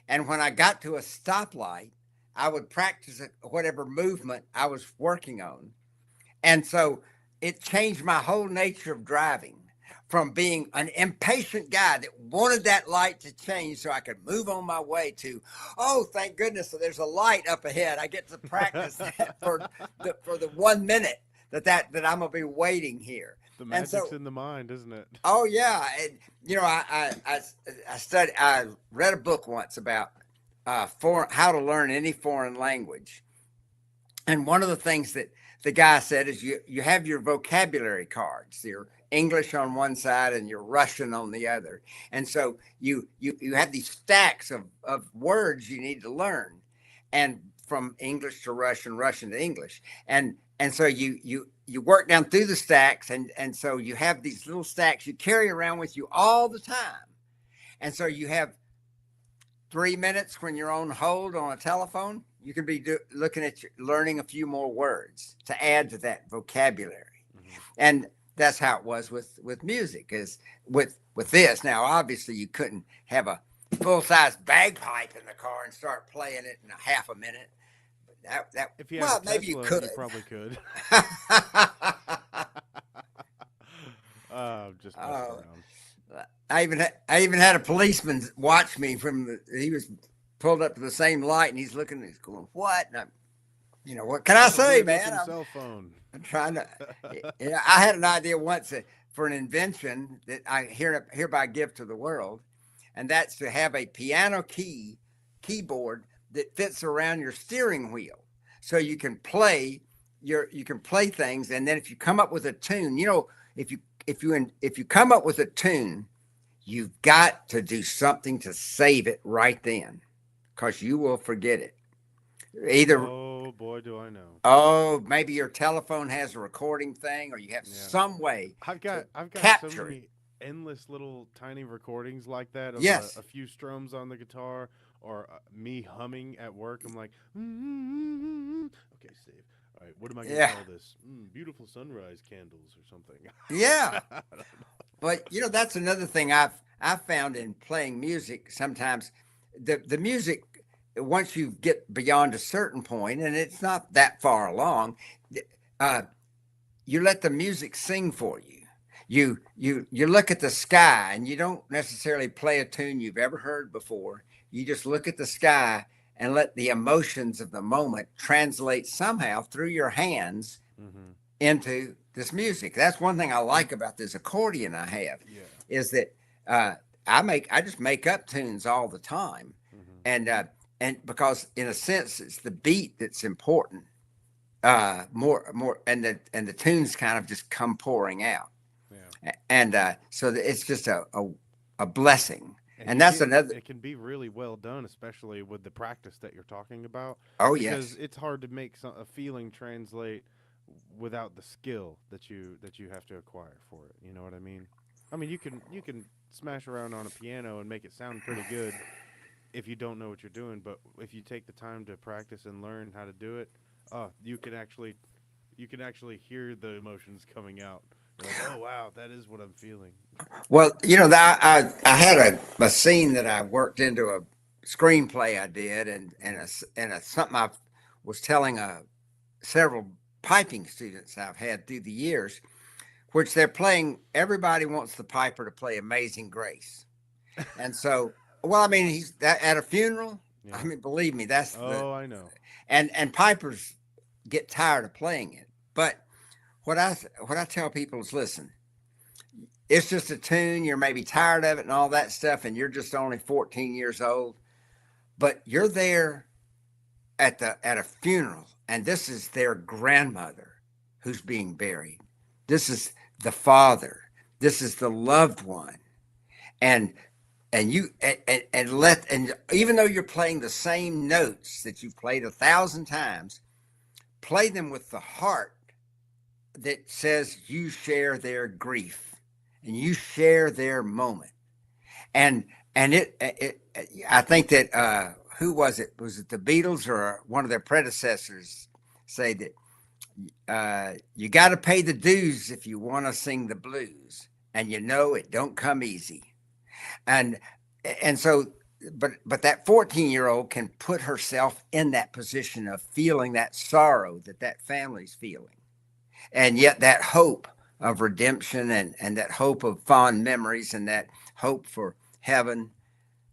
And when I got to a stoplight, I would practice whatever movement I was working on. And so it changed my whole nature of driving, from being an impatient guy that wanted that light to change so I could move on my way, to, oh, thank goodness, so there's a light up ahead. I get to practice that for the 1 minute that I'm gonna be waiting here. The And magic's so, in the mind, isn't it? oh yeah, and I read a book once about how to learn any foreign language, and one of the things that the guy said is you have your vocabulary cards, your English on one side and your Russian on the other. And so you have these stacks of words you need to learn, and from English to Russian, Russian to English. And so you work down through the stacks, and so you have these little stacks you carry around with you all the time. And so you have 3 minutes when you're on hold on a telephone, you can be looking at learning a few more words to add to that vocabulary. Hmm. And that's how it was with music. Is with this. Now, obviously, you couldn't have a full size bagpipe in the car and start playing it in a half a minute. That If you had a well, maybe you Tesla, could. you probably could. I'm just messing Oh, around. I even had a policeman watch me from he was pulled up to the same light, and he's looking and he's going, what? And what can I That's a say, weird man? looking cell phone. I'm trying to. Yeah, I had an idea once for an invention that I hereby give to the world, and that's to have a piano keyboard that fits around your steering wheel, so you can play things, and then if you come up with a tune, if you come up with a tune, you've got to do something to save it right then, because you will forget it. Either Oh boy, do I know. Oh, maybe your telephone has a recording thing, or you have Yeah. some way to I've got so capture it. many endless little tiny recordings like that of Yes. a few strums on the guitar or me humming at work. I'm like, okay, save. All right, what am I gonna Yeah. call this? Beautiful sunrise candles or something. Yeah. I don't But that's another thing I've found in playing music. Sometimes the music, once you get beyond a certain point, and it's not that far along, uh, you let the music sing for you. You look at the sky, and you don't necessarily play a tune you've ever heard before. You just look at the sky and let the emotions of the moment translate somehow through your hands know. Hmm. into this music. That's one thing I like about this accordion I have, Yeah. is that uh, I just make up tunes all the time, Hmm. and because in a sense it's the beat that's important, more, and the tunes kind of just come pouring out. Yeah. And so it's just a blessing. And And that's you another. it can be really well done, especially with the practice that you're talking about, Oh, because yes. it's hard to make a feeling translate without the skill that you have to acquire for it. You know what I mean? I mean, you can smash around on a piano and make it sound pretty good, if you don't know what you're doing. But if you take the time to practice and learn how to do it, you can actually hear the emotions coming out. You're like, oh wow, that is what I'm feeling. Well, I had a scene that I worked into a screenplay I did, and something I was telling several piping students I've had through the years, which they're playing. Everybody wants the piper to play Amazing Grace, and so, well, I mean, he's that at a funeral. I Yeah. mean, believe me, that's the Oh, I know. and pipers get tired of playing it. But what I tell people is, listen, it's just a tune. You're maybe tired of it and all that stuff, and you're just only 14 years old. But you're there at a funeral, and this is their grandmother who's being buried. This is the father. This is the loved one, and and even though you're playing the same notes that you've played 1,000 times, play them with the heart that says you share their grief and you share their moment. And I think that who was it? Was it the Beatles or one of their predecessors? Say that you got to pay the dues if you want to sing the blues, and you know it don't come easy. And so, but that 14-year-old can put herself in that position of feeling that sorrow that that family's feeling, and yet that hope of redemption and that hope of fond memories and that hope for heaven.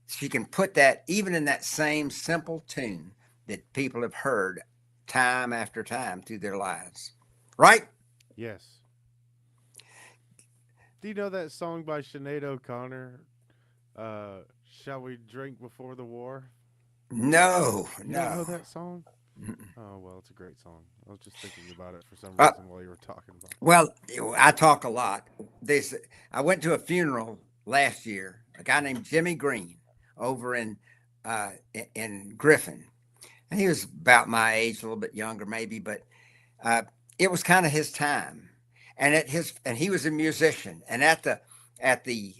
She can put that even in that same simple tune that people have heard time after time through their lives. Right? Yes. Do you know that song by Sinead O'Connor? Shall we drink before the war? No, You don't no. know that song? Oh well, it's a great song. I was just thinking about it for some Uh, reason while you were talking about it. well, I talk a lot. This I went to a funeral last year. A guy named Jimmy Green over in Griffin, and he was about my age, a little bit younger maybe, but uh, it was kind of his time. And he was a musician. And at the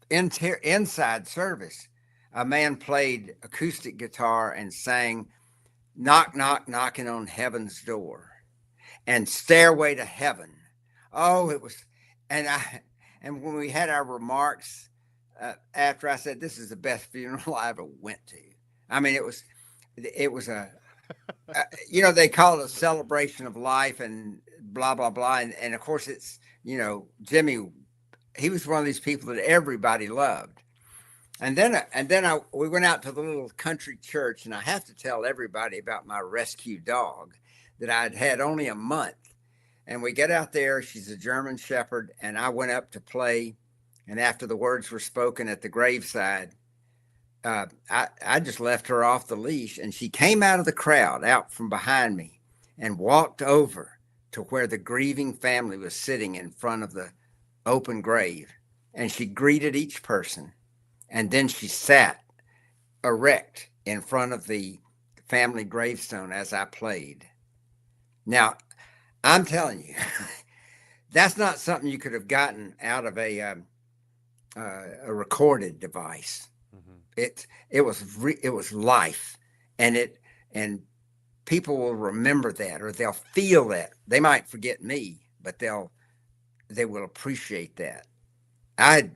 inside service, a man played acoustic guitar and sang "Knock Knock Knocking on Heaven's Door" and "Stairway to Heaven." Oh, it was, and and when we had our remarks after, I said, "This is the best funeral I ever went to." I mean, it was they call it a celebration of life and blah blah blah, and of course Jimmy, he was one of these people that everybody loved. And then we went out to the little country church, and I have to tell everybody about my rescue dog that I'd had only a month. And we get out there, she's a German Shepherd, and I went up to play. And after the words were spoken at the graveside, I just left her off the leash, and she came out of the crowd, out from behind me, and walked over to where the grieving family was sitting in front of the open grave. And she greeted each person, and then she sat erect in front of the family gravestone as I played. Now, I'm telling you, that's not something you could have gotten out of a recorded device. Hmm. It was life, and and people will remember that, or they'll feel that. They might forget me, but they will appreciate that. I'd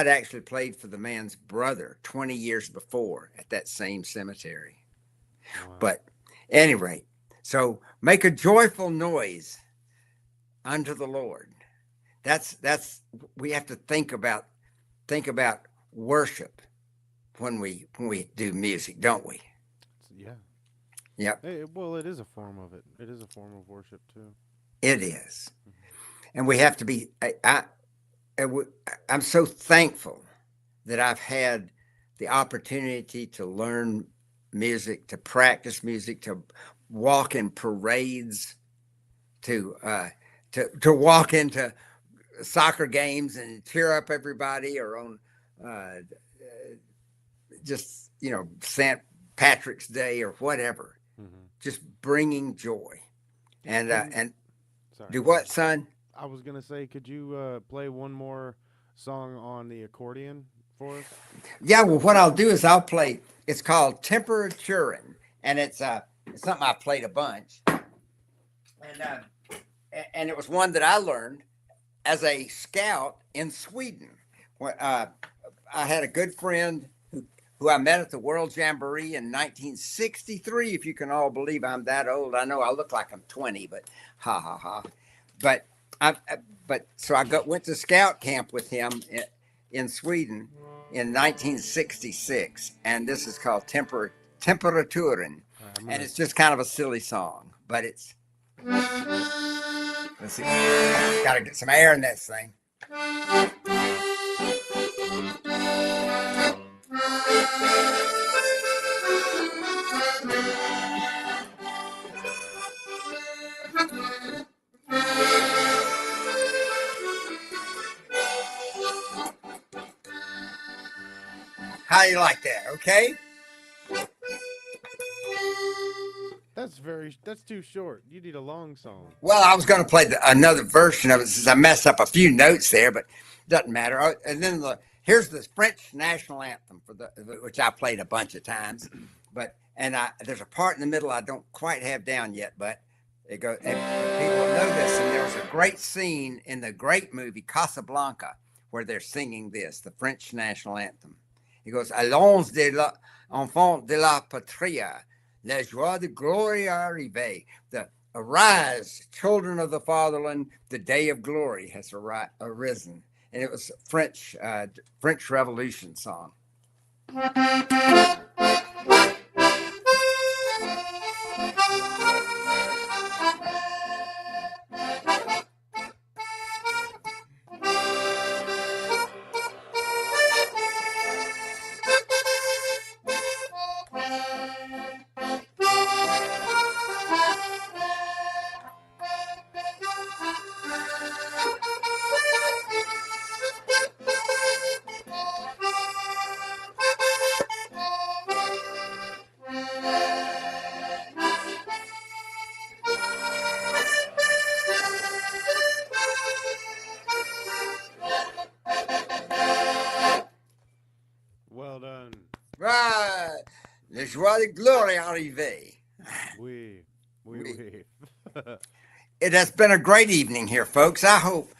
actually played for the man's brother 20 years before at that same cemetery. Wow. But at any rate, so make a joyful noise unto the Lord. That's we have to think about worship when we do music, don't we? Yeah. Yep, Well, it is a form of it. It is a form of worship too. it is, Hmm. and we have to be. I w- I'm so thankful that I've had the opportunity to learn music, to practice music, to walk in parades, to walk into soccer games and cheer up everybody, or on uh, just St. Patrick's Day or whatever. Hmm. Just bringing joy Can and Sorry, do go what, ahead. son? I was gonna say, could you play one more song on the accordion for us? Yeah, well, what I'll do is I'll play. It's called Temperaturen, and it's something I played a bunch, and it was one that I learned as a scout in Sweden. I had a good friend who I met at the World Jamboree in 1963. If you can all believe I'm that old, I know I look like I'm 20, but ha ha ha. But so went to scout camp with him in Sweden in 1966, and this is called Temperaturen, and it's just kind of a silly song, but it's. Let's see, got to get some air in this thing. How do you like that? Okay. That's too short. You need a long song. Well, I was going to play another version of it since I messed up a few notes there, but doesn't matter. And then here's the French national anthem which I played a bunch of times, there's a part in the middle I don't quite have down yet, but it goes. And people know this, and there was a great scene in the great movie Casablanca where they're singing this, the French national anthem. It goes, Allons de l'enfant de la patria. La joie de glory arrive. The arise, children of the fatherland, the day of glory has arisen. And it was a French Revolution song. Well done. Right. La joie de glory arrive. Oui. It has been a great evening here, folks. I hope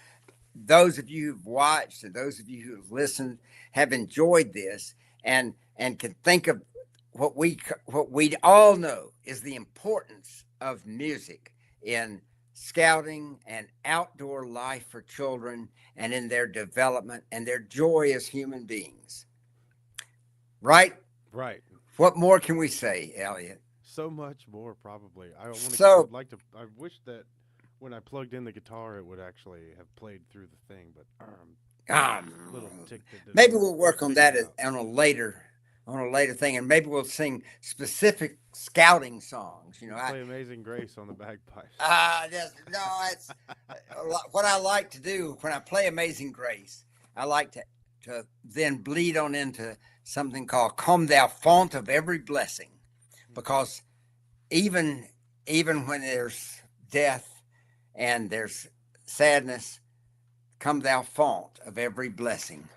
those of you who've watched and those of you who've listened have enjoyed this and can think of what we all know is the importance of music in scouting and outdoor life for children and in their development and their joy as human beings. Right? Right. What more can we say, Elliott? So much more, probably. I wish that when I plugged in the guitar, it would actually have played through the thing. But little tick. Maybe we'll work on that on a later thing, and maybe we'll sing specific scouting songs. Play Amazing Grace on the bagpipes. It's what I like to do when I play Amazing Grace. I like to then bleed on into something called "Come Thou Fount of Every Blessing," because even when there's death and there's sadness, come Thou Fount of Every Blessing.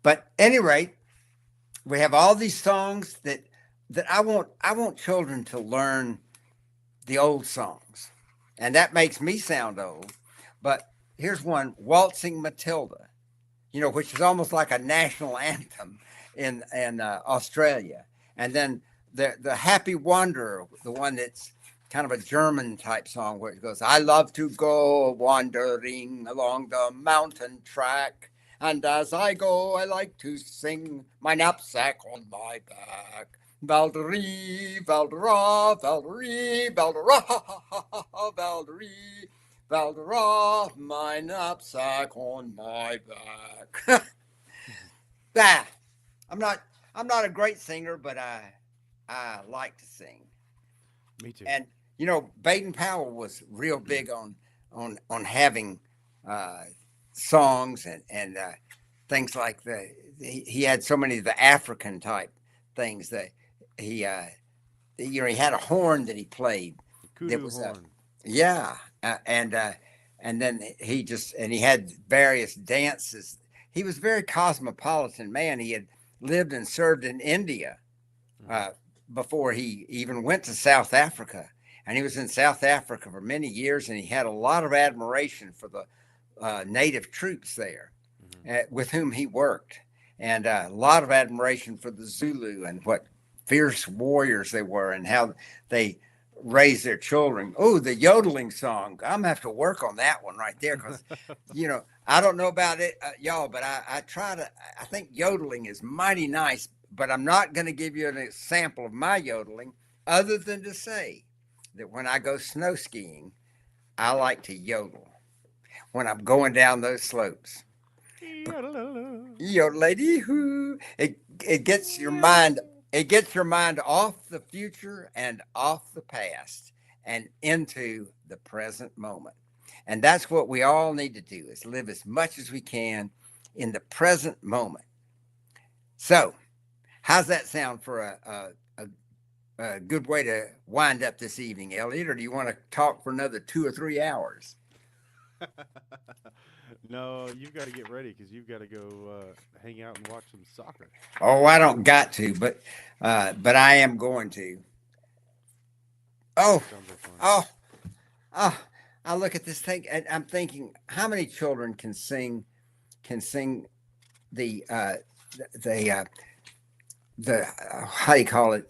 But at any rate, we have all these songs that I want children to learn the old songs, and that makes me sound old. But here's one, Waltzing Matilda, which is almost like a national anthem in Australia. And then the Happy Wanderer, the one that's kind of a German type song where it goes, I love to go wandering along the mountain track. And as I go, I like to sing my knapsack on my back. Valderie, Valdera, Valderie, Valdera, Valderie, Valdera, my knapsack on my back. I'm not a great singer, but I like to sing. Me too. And Baden Powell was real big on having songs and things like that. He had so many of the African type things that he had a horn that he played. Kudu horn. And then he had various dances he was a very cosmopolitan man. He had lived and served in India Hmm. uh, before he even went to South Africa. And he was in South Africa for many years, and he had a lot of admiration for the native troops there Hmm. with whom he worked, and a lot of admiration for the Zulu and what fierce warriors they were, and how they raised their children. Oh, the yodeling song. I'm gonna have to work on that one right there because, I don't know about it, y'all, but I try to. I think yodeling is mighty nice, but I'm not going to give you an example of my yodeling, other than to say that when I go snow skiing, I like to yodel when I'm going down those slopes. Yo, lady, who it gets your mind, it gets your mind off the future and off the past and into the present moment. And that's what we all need to do, is live as much as we can in the present moment. So, how's that sound for a good way to wind up this evening, Elliot? Or do you want to talk for another 2 or 3 hours? No, you've got to get ready because you've got to go hang out and watch some soccer. Oh, I don't got to, but I am going to. Oh, Sounds like fun. oh, oh! I look at this thing and I'm thinking, how many children can sing the the how do you call it?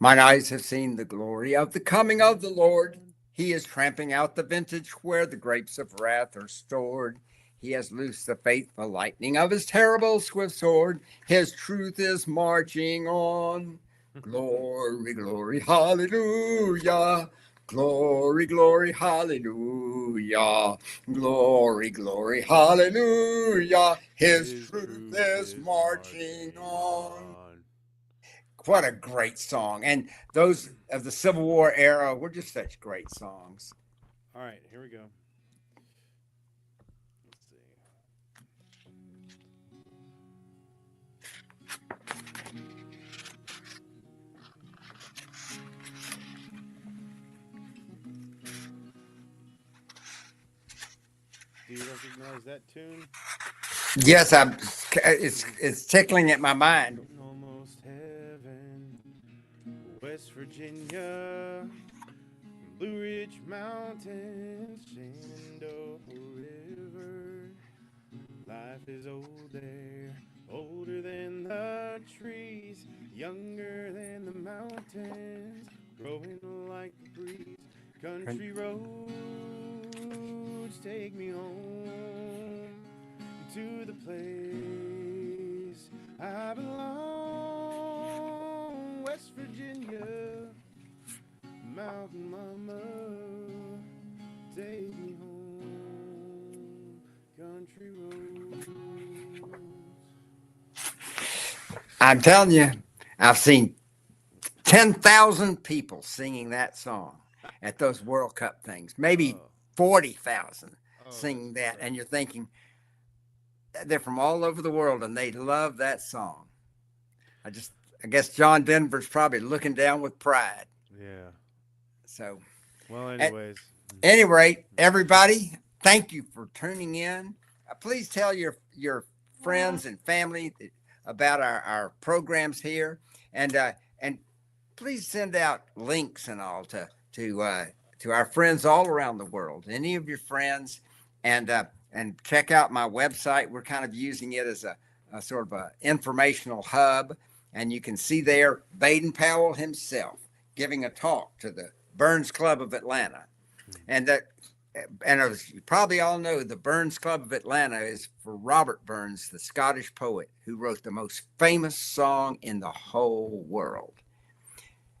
Mine eyes have seen the glory of the coming of the Lord. He is tramping out the vintage where the grapes of wrath are stored. He has loosed the faithful lightning of his terrible swift sword. His truth is marching on. Glory, glory, hallelujah. Glory, glory, hallelujah. Glory, glory, hallelujah. His His truth truth is is marching marching on. on. What a great song. And those of the Civil War era were just such great songs. All right, here we go. Let's see. Do you recognize that tune? Yes, it's tickling at my mind. Almost heaven, West Virginia, Blue Ridge Mountains, Shenandoah River. Life is old there, older than the trees, younger than the mountains, growing like the breeze. Country roads take me home to the place I belong. West Virginia, Mountain Mama, take me home. Country roads. I'm telling you, I've seen 10,000 people singing that song at those World Cup things, maybe Oh, 40,000 oh, that's singing that. And you're incredible. thinking, they're from all over the world and they love that song. I just, I guess John Denver's probably looking down with pride. Yeah. So, Well, at anyways. any rate, everybody, thank you for tuning in. Please tell your friends and family about our programs here, and please send out links and all to our friends all around the world. Any of your friends, and check out my website. We're kind of using it as a sort of a informational hub, and you can see there Baden Powell himself giving a talk to the Burns Club of Atlanta, and that. And as you probably all know, the Burns Club of Atlanta is for Robert Burns, the Scottish poet who wrote the most famous song in the whole world.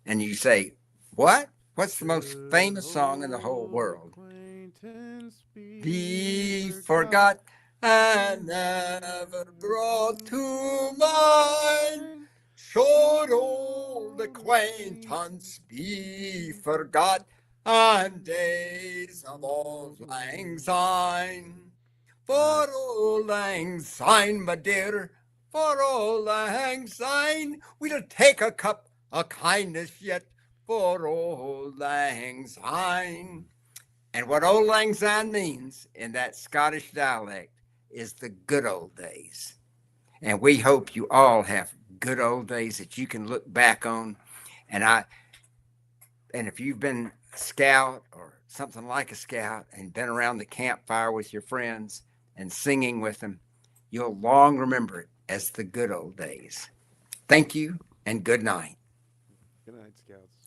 And you say, what? What's the most Should famous song in the whole old world? acquaintance be Be forgot? forgot and And never never brought brought to to mind. mind. Should Should old old acquaintance acquaintance be be forgot forgot? and And days days of of auld old lang lang syne? syne. For Nice. auld lang syne, my dear, for auld lang syne, we'll take a cup of kindness yet for auld lang syne. And what auld lang syne means in that Scottish dialect is the good old days. And we hope you all have good old days that you can look back on. And and if you've been a scout or something like a scout and been around the campfire with your friends and singing with them, you'll long remember it as the good old days. Thank you and good night. Good night, Scouts.